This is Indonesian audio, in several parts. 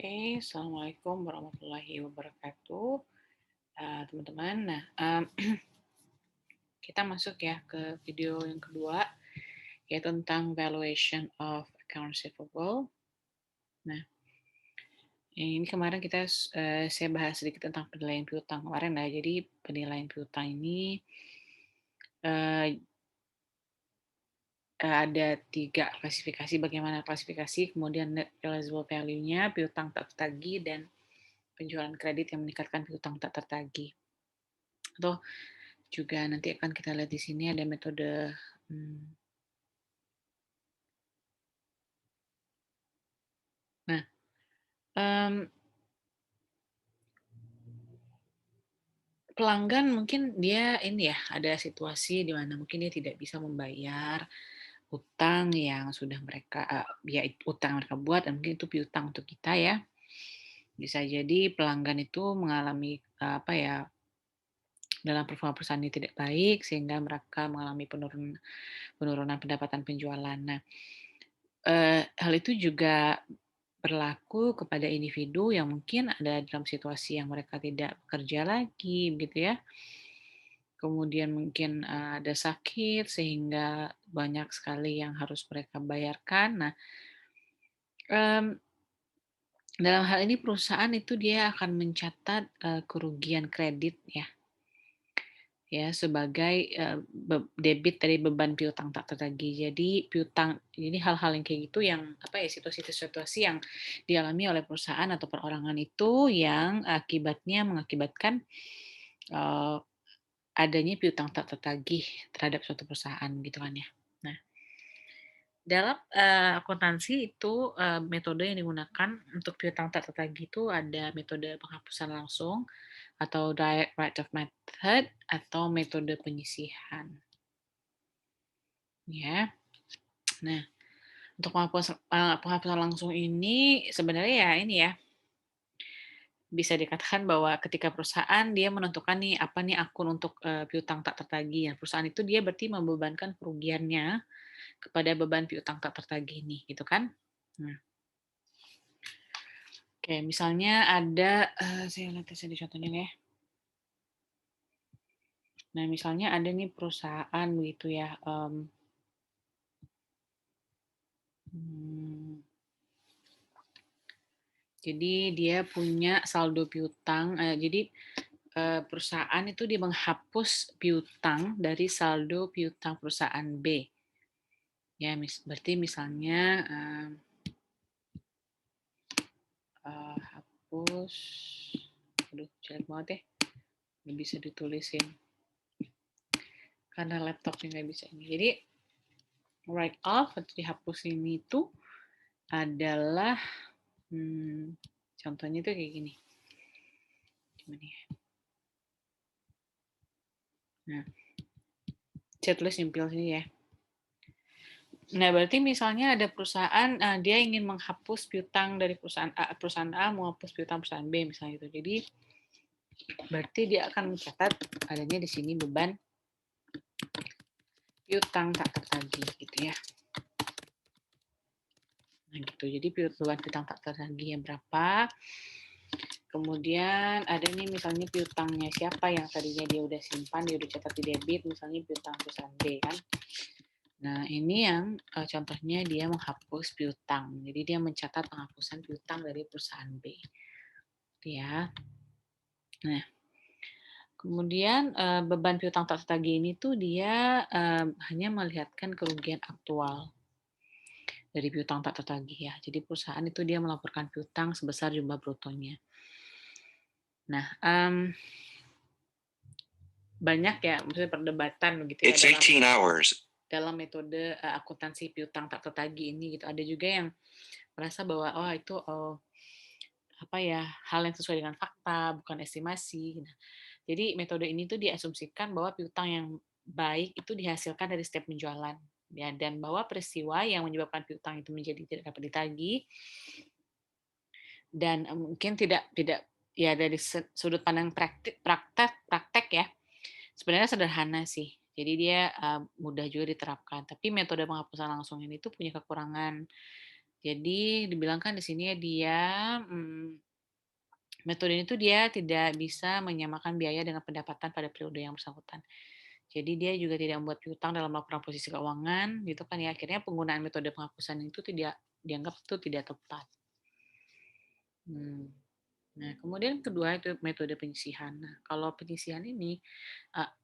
Assalamualaikum warahmatullahi wabarakatuh, teman-teman. Nah, kita masuk ya ke video yang kedua, yaitu tentang valuation of accounts receivable. Nah, ini kemarin saya bahas sedikit tentang penilaian piutang kemarin ya. Jadi penilaian piutang ini eh, ada 3 klasifikasi. Bagaimana klasifikasi, kemudian net realizable value-nya, piutang tak tertagih, dan penjualan kredit yang meningkatkan piutang tak tertagih. Atau juga nanti akan kita lihat di sini ada metode hmm, nah, um, pelanggan mungkin dia ini ya, ada situasi di mana mungkin dia tidak bisa membayar utang yang sudah mereka ya utang yang mereka buat, dan mungkin itu piutang untuk kita ya. Bisa jadi pelanggan itu mengalami apa ya, dalam performa perusahaan ini tidak baik sehingga mereka mengalami penurunan pendapatan penjualan. Nah, hal itu juga berlaku kepada individu yang mungkin ada dalam situasi yang mereka tidak bekerja lagi, begitu ya. Kemudian mungkin ada sakit sehingga banyak sekali yang harus mereka bayarkan. Nah, mmm, dalam hal ini perusahaan itu dia akan mencatat kerugian kredit ya sebagai debit dari beban piutang tak tertagih. Jadi piutang ini hal-hal yang kayak gitu yang apa ya, situasi-situasi yang dialami oleh perusahaan atau perorangan itu yang mengakibatkan eee, adanya piutang tak tertagih terhadap suatu perusahaan gitu kan ya. Nah, dalam akuntansi itu metode yang digunakan untuk piutang tak tertagih itu ada metode penghapusan langsung atau direct write off method atau metode penyisihan, ya. Nah, untuk penghapusan langsung ini sebenarnya ya ini ya, bisa dikatakan bahwa ketika perusahaan dia menentukan nih, apa nih akun untuk, piutang tak tertagih. Ya perusahaan itu dia berarti membebankan kerugiannya kepada beban piutang tak tertagih nih, gitu kan. Nah, oke misalnya ada, saya lihat saya contohnya ya. Nah, misalnya ada nih perusahaan begitu ya, mmm jadi dia punya saldo piutang, jadi, perusahaan itu dia menghapus piutang dari saldo piutang perusahaan B. Ya berarti misalnya, hapus, aduh jelek banget ya, nggak bisa ditulisin, karena laptopnya nggak bisa ini. Jadi write off atau dihapus ini itu adalah, contohnya itu kayak gini, gimana ya, nah saya tulis nyempil sini ya. Nah, berarti misalnya ada perusahaan, dia ingin menghapus piutang dari perusahaan A mau hapus piutang perusahaan B misalnya gitu. Jadi, berarti dia akan mencatat adanya di sini beban piutang tak tertagih gitu ya. Nah, gitu. Jadi beban piutang tak tertagih yang berapa, kemudian ada nih misalnya piutangnya siapa yang tadinya dia udah simpan, dia udah catat di debit, misalnya piutang perusahaan B kan. Nah, ini yang contohnya dia menghapus piutang. Jadi dia mencatat penghapusan piutang dari perusahaan B. Ya. Nah, kemudian beban piutang tak tertagih ini tuh dia hanya melihatkan kerugian aktual dari piutang tak tertagih ya. Jadi perusahaan itu dia melaporkan piutang sebesar jumlah brutonya. Nah, banyak ya, maksudnya perdebatan begitu ya dalam metode akuntansi piutang tak tertagih ini gitu. Ada juga yang merasa bahwa oh itu apa ya, hal yang sesuai dengan fakta, bukan estimasi. Nah, jadi metode ini tuh diasumsikan bahwa piutang yang baik itu dihasilkan dari setiap penjualan, ya, dan bahwa peristiwa yang menyebabkan piutang itu menjadi tidak dapat ditagih dan mungkin tidak tidak ya dari sudut pandang praktek ya, sebenarnya sederhana sih. Jadi dia mudah juga diterapkan. Tapi metode penghapusan langsung ini tuh punya kekurangan. Jadi dibilangkan di sini dia metode itu dia tidak bisa menyamakan biaya dengan pendapatan pada periode yang bersangkutan. Jadi dia juga tidak membuat piutang dalam laporan posisi keuangan, gitu kan ya. Akhirnya penggunaan metode penghapusan itu tidak dianggap itu tidak tepat. Hmm. Nah, kemudian kedua itu metode penyisihan. Nah, kalau penyisihan ini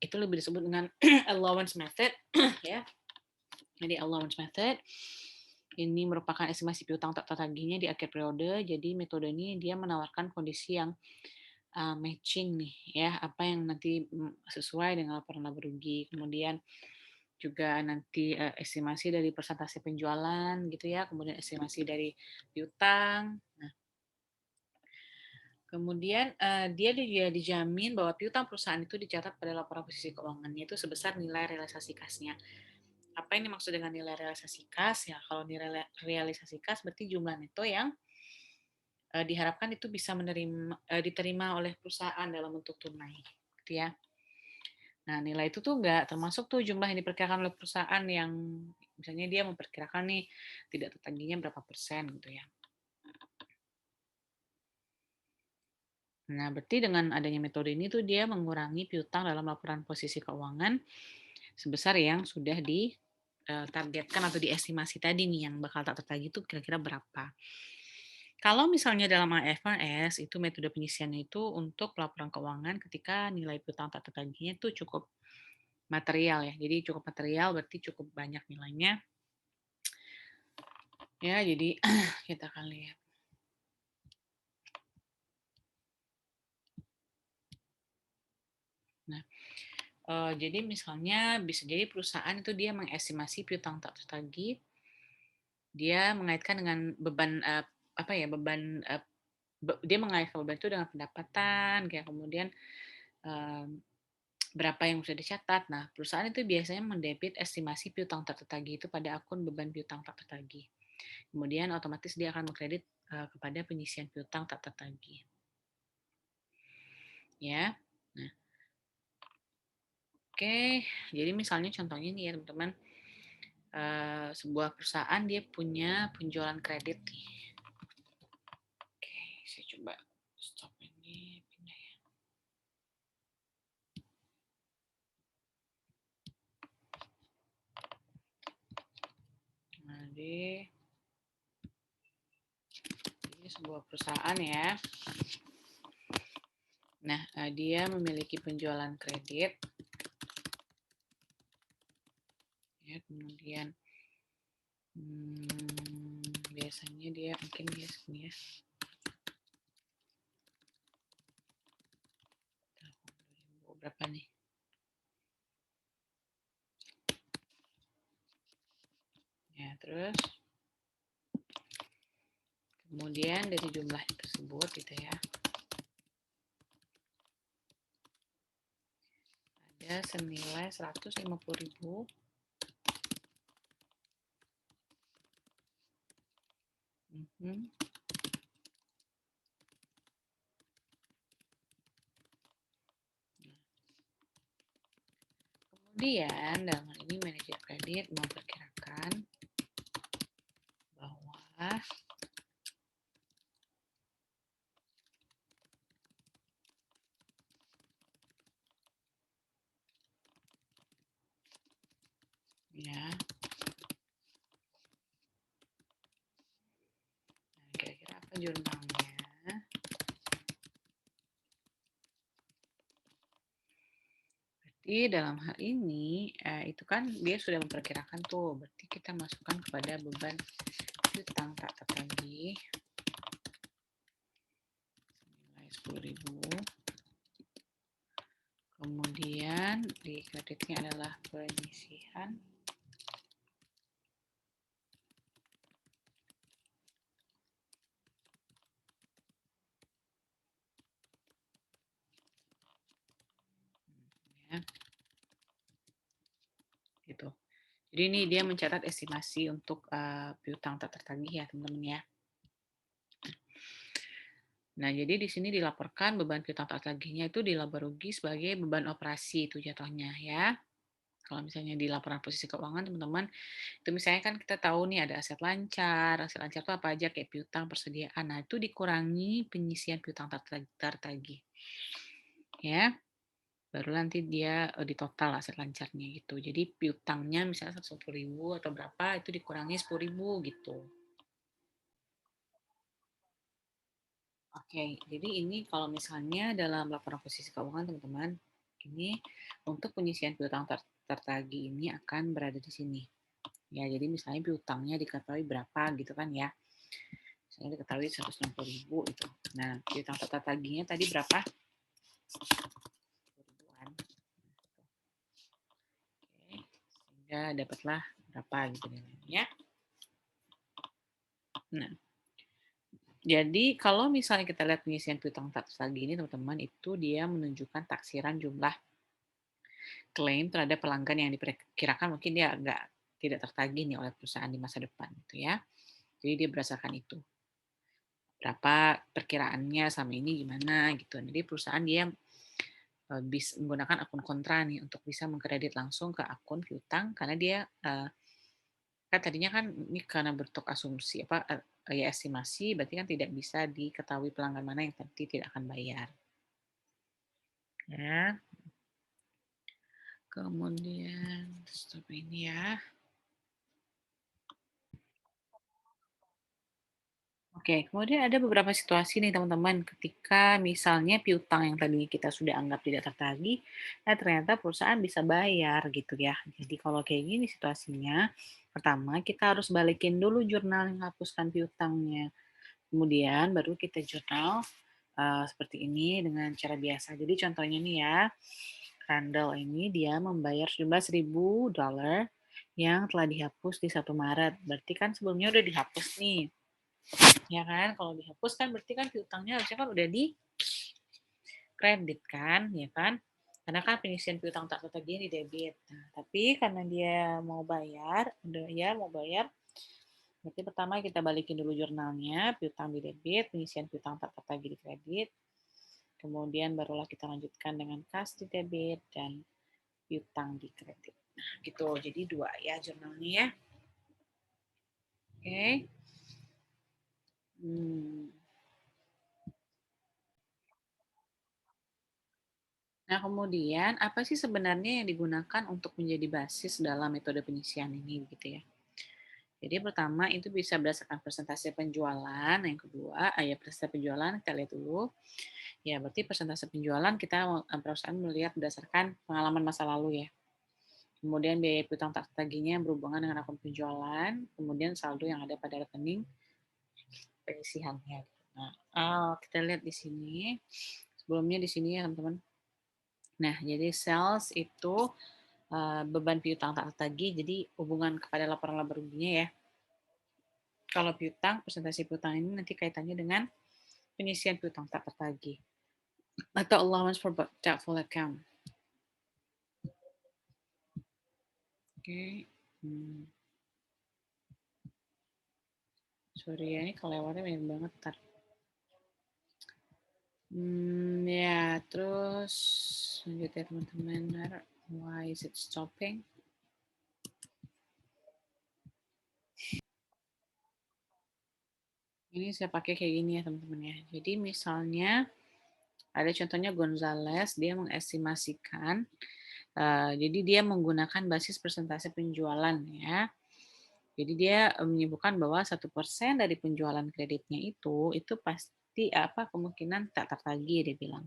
itu lebih disebut dengan allowance method, ya. Jadi allowance method ini merupakan estimasi piutang tak tertagihnya di akhir periode. Jadi metode ini dia menawarkan kondisi yang matching nih ya, apa yang nanti sesuai dengan laporan laba rugi. Kemudian juga nanti estimasi dari persentase penjualan gitu ya, kemudian estimasi dari piutang. Nah, kemudian dia juga dijamin bahwa piutang perusahaan itu dicatat pada laporan posisi keuangannya itu sebesar nilai realisasi kasnya. Apa ini maksud dengan nilai realisasi kas? Ya, kalau nilai realisasi kas berarti jumlah neto yang diharapkan itu bisa diterima oleh perusahaan dalam bentuk tunai, gitu ya. Nah, nilai itu tuh nggak termasuk tuh jumlah yang diperkirakan oleh perusahaan yang misalnya dia memperkirakan nih tidak tertagihnya berapa persen gitu ya. Nah, berarti dengan adanya metode ini tuh dia mengurangi piutang dalam laporan posisi keuangan sebesar yang sudah ditargetkan atau diestimasi tadi nih yang bakal tak tertagih itu kira-kira berapa. Kalau misalnya dalam IFRS itu metode penyisiannya itu untuk laporan keuangan ketika nilai piutang tak tertagihnya itu cukup material ya. Jadi cukup material berarti cukup banyak nilainya. Ya, jadi kita akan lihat. Nah, jadi misalnya bisa jadi perusahaan itu dia mengestimasi piutang tak tertagih, dia mengaitkan dengan beban apa ya beban dia mengaitkan beban itu dengan pendapatan, kayak kemudian eh, berapa yang sudah dicatat. Nah, perusahaan itu biasanya mendebit estimasi piutang tak tertagih itu pada akun beban piutang tak tertagih. Kemudian otomatis dia akan mengkredit kepada penyisian piutang tak tertagih. Ya. Nah, oke. Jadi misalnya contohnya nih ya teman-teman, sebuah perusahaan dia punya penjualan kredit nih. Oke, saya coba stop ini, pindah ya. Jadi ini sebuah perusahaan ya. Nah, dia memiliki penjualan kredit, ya, kemudian biasanya dia mungkin dia segini ya. Tahun 2000 berapa nih? Ya, terus kemudian dari jumlah tersebut gitu ya, ada senilai 150.000. Mhm. Kemudian dalam hal ini manajer kredit memperkirakan bahwa ya, nah, kira-kira apa jurnalnya? Berarti dalam hal ini itu kan dia sudah memperkirakan tuh, berarti kita masukkan kepada beban piutang tak tertagih senilai 10.000. Kemudian di kreditnya adalah penyisihan. Ya, gitu. Jadi ini dia mencatat estimasi untuk piutang tak tertagih ya teman-teman ya. Nah, jadi di sini dilaporkan beban piutang tak tertagihnya itu di laba rugi sebagai beban operasi itu jatuhnya ya. Kalau misalnya di laporan posisi keuangan teman-teman, itu misalnya kan kita tahu nih ada aset lancar itu apa aja kayak piutang, persediaan. Nah, itu dikurangi penyisian piutang tertagih. Ya, baru nanti dia di total aset lancarnya gitu. Jadi piutangnya misalnya 150.000 atau berapa itu dikurangi 10.000 gitu. Oke, jadi ini kalau misalnya dalam laporan posisi keuangan teman-teman, ini untuk penyisian piutang tertagih ini akan berada di sini. Ya, jadi misalnya piutangnya diketahui berapa gitu kan ya. Misalnya diketahui 160.000 itu. Nah, piutang tertagihnya tadi berapa? 10.000-an. Oke, sehingga dapatlah berapa gitu ya. Nah, jadi kalau misalnya kita lihat pengisian piutang tertagih ini teman-teman, itu dia menunjukkan taksiran jumlah klaim terhadap pelanggan yang diperkirakan mungkin dia tidak tertagih nih oleh perusahaan di masa depan gitu ya. Jadi dia berdasarkan itu. Berapa perkiraannya sama ini gimana gitu. Jadi perusahaan dia bisa menggunakan akun kontra nih untuk bisa mengkredit langsung ke akun piutang karena dia kan tadinya kan ini karena bentuk asumsi apa ya estimasi berarti kan tidak bisa diketahui pelanggan mana yang nanti tidak akan bayar. Ya. Kemudian stop ini ya. Oke, kemudian ada beberapa situasi nih teman-teman, ketika misalnya piutang yang tadinya kita sudah anggap tidak tertagih, ternyata perusahaan bisa bayar gitu ya. Jadi kalau kayak gini situasinya, pertama kita harus balikin dulu jurnal yang hapuskan piutangnya. Kemudian baru kita jurnal seperti ini dengan cara biasa. Jadi contohnya nih ya, Randall ini dia membayar sejumlah $1.000 yang telah dihapus di 1 Maret. Berarti kan sebelumnya udah dihapus nih. Ya kan, kalau dihapus kan berarti kan piutangnya harusnya kan udah di kredit kan, ya kan? Karena kan pengisian piutang tak tertagih di debit. Nah, tapi karena dia mau bayar, udah ya mau bayar, berarti pertama kita balikin dulu jurnalnya, piutang di debit, pengisian piutang tak tertagih di kredit. Kemudian barulah kita lanjutkan dengan kas di debit dan piutang di kredit. Nah, gitu. Jadi 2 ya jurnalnya ya. Oke. Okay. Nah, kemudian apa sih sebenarnya yang digunakan untuk menjadi basis dalam metode penyisian ini gitu ya? Jadi pertama itu bisa berdasarkan persentase penjualan, yang kedua ya persentase penjualan kita lihat dulu. Ya, berarti persentase penjualan kita perusahaan melihat berdasarkan pengalaman masa lalu ya. Kemudian biaya piutang tak tagihnya berhubungan dengan akun penjualan, kemudian saldo yang ada pada rekening penyisihannya. Nah, kita lihat di sini. Sebelumnya di sini ya teman-teman. Nah, jadi sales itu beban piutang tak tertagih, jadi hubungan kepada laporan laba ruginya ya. Kalau piutang, presentasi piutang ini nanti kaitannya dengan penyisian piutang tak tertagih atau allowance for doubtful account. Oke. Okay. Sorry ya, ini kelewatnya banyak banget. Ntar. Ya, terus lanjut ya teman-teman. Why is it stopping? Ini saya pakai kayak gini ya teman-teman ya. Jadi misalnya ada contohnya Gonzales, dia mengestimasikan, jadi dia menggunakan basis persentase penjualan ya. Jadi dia menyebutkan bahwa 1% dari penjualan kreditnya itu pasti kemungkinan tak tertagih dia bilang.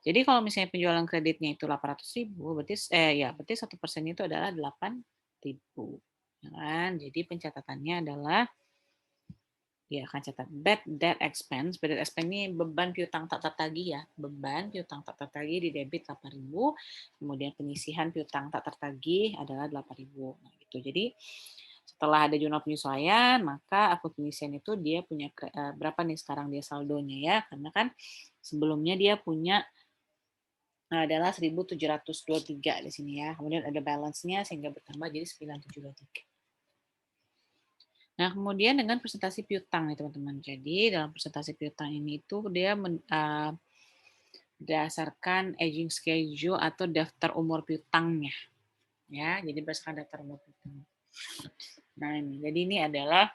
Jadi kalau misalnya penjualan kreditnya itu 800.000, berarti 1% itu adalah 8.000, ya kan? Jadi pencatatannya adalah ya akan catat bad debt expense. Bad debt expense ini beban piutang tak tertagih ya. Beban piutang tak tertagih di debit 8.000, kemudian penyisihan piutang tak tertagih adalah 8.000. Nah, gitu. Jadi setelah ada jurnal penyesuaian, maka akun penyisian itu dia punya berapa nih sekarang dia saldonya ya. Karena kan sebelumnya dia punya adalah 1.723 di sini ya. Kemudian ada balance-nya sehingga bertambah jadi 9.723. Nah, kemudian dengan presentasi piutang nih teman-teman. Jadi dalam presentasi piutang ini itu dia berdasarkan aging schedule atau daftar umur piutangnya. ya. Jadi berdasarkan daftar nomor piutang. Nah ini, jadi ini adalah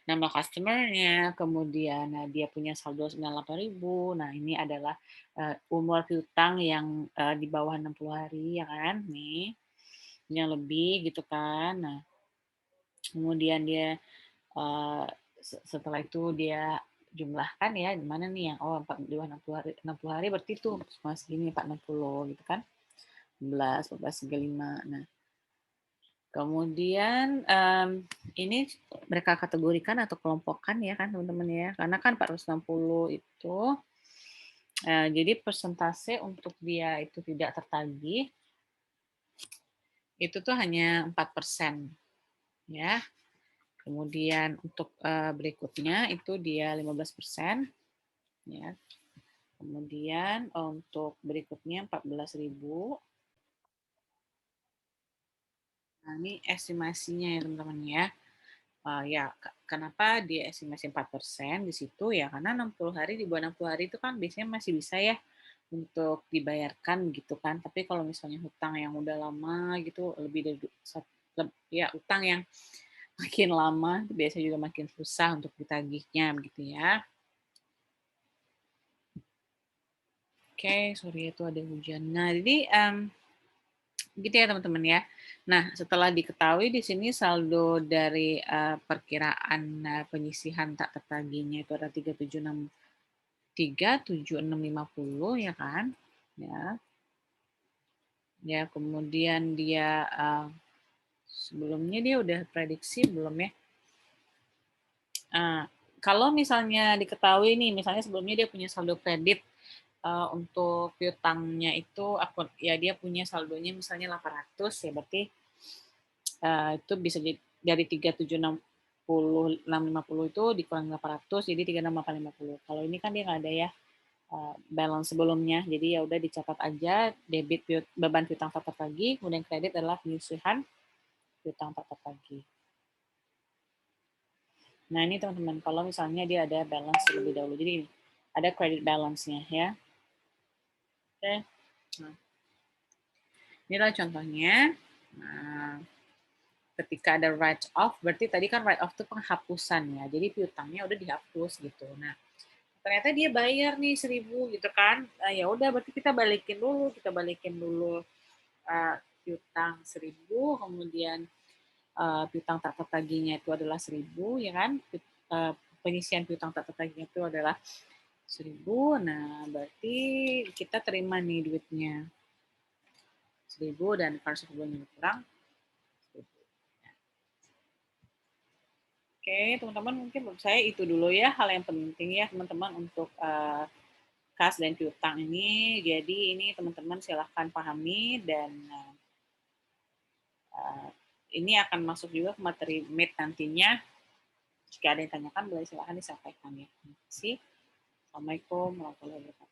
nama customer-nya, kemudian dia punya saldo 98.000. Nah ini adalah umur piutang yang di bawah 60 hari ya kan, nih yang lebih gitu kan. Nah kemudian dia setelah itu dia jumlahkan ya, di mana nih yang di bawah 60 hari berarti itu cuma segini 460 gitu kan. 11, 14, 35. Nah, kemudian ini mereka kategorikan atau kelompokkan ya kan teman-teman ya. Karena kan 460 itu jadi persentase untuk dia itu tidak tertagih itu tuh hanya 4% ya. Kemudian untuk berikutnya itu dia 15% ya. Kemudian untuk berikutnya 14.000. Nah, ini estimasinya ya teman-teman ya. Ya, kenapa dia estimasi 4% di situ ya karena 60 hari di bawah 60 hari itu kan biasanya masih bisa ya untuk dibayarkan gitu kan. Tapi kalau misalnya hutang yang udah lama gitu lebih dari ya utang yang makin lama itu biasanya juga makin susah untuk ditagihnya begitu ya. Oke, sorry itu ada hujan. Nah, jadi gitu ya teman-teman ya. Nah, setelah diketahui di sini saldo dari perkiraan penyisihan tak tertagihnya itu ada 37650 ya kan? Ya. Ya, kemudian dia sebelumnya dia udah prediksi belum ya? Kalau misalnya diketahui nih, misalnya sebelumnya dia punya saldo kredit untuk piutangnya itu akun ya dia punya saldonya misalnya 800 ya berarti itu bisa dari 3760 itu dikurangi 800 jadi 36850. Kalau ini kan dia nggak ada ya balance sebelumnya. Jadi ya udah dicatat aja debit beban piutang tak tertagih, kemudian kredit adalah penyisihan piutang tak tertagih. Nah, ini teman-teman kalau misalnya dia ada balance terlebih dahulu. Jadi ada credit balance-nya ya. Oke. Nah, inilah contohnya. Nah, ketika ada write off, berarti tadi kan write off itu penghapusan ya. Jadi piutangnya udah dihapus gitu. Nah, ternyata dia bayar nih 1.000 gitu kan. Ya udah berarti kita balikin dulu piutang 1.000, kemudian piutang tak tertagihnya itu adalah 1.000 ya kan. Penyisian piutang tak tertagihnya itu adalah 1.000. Nah, berarti kita terima nih duitnya 1.000 dan kalau 10.000 kurang 1.000. Oke, teman-teman mungkin menurut saya itu dulu ya hal yang penting ya teman-teman untuk kas dan piutang ini. Jadi ini teman-teman silahkan pahami dan ini akan masuk juga ke materi MIT nantinya. Jika ada yang tanyakan boleh silahkan disampaikan ya. Terima kasih. Assalamualaikum warahmatullahi wabarakatuh.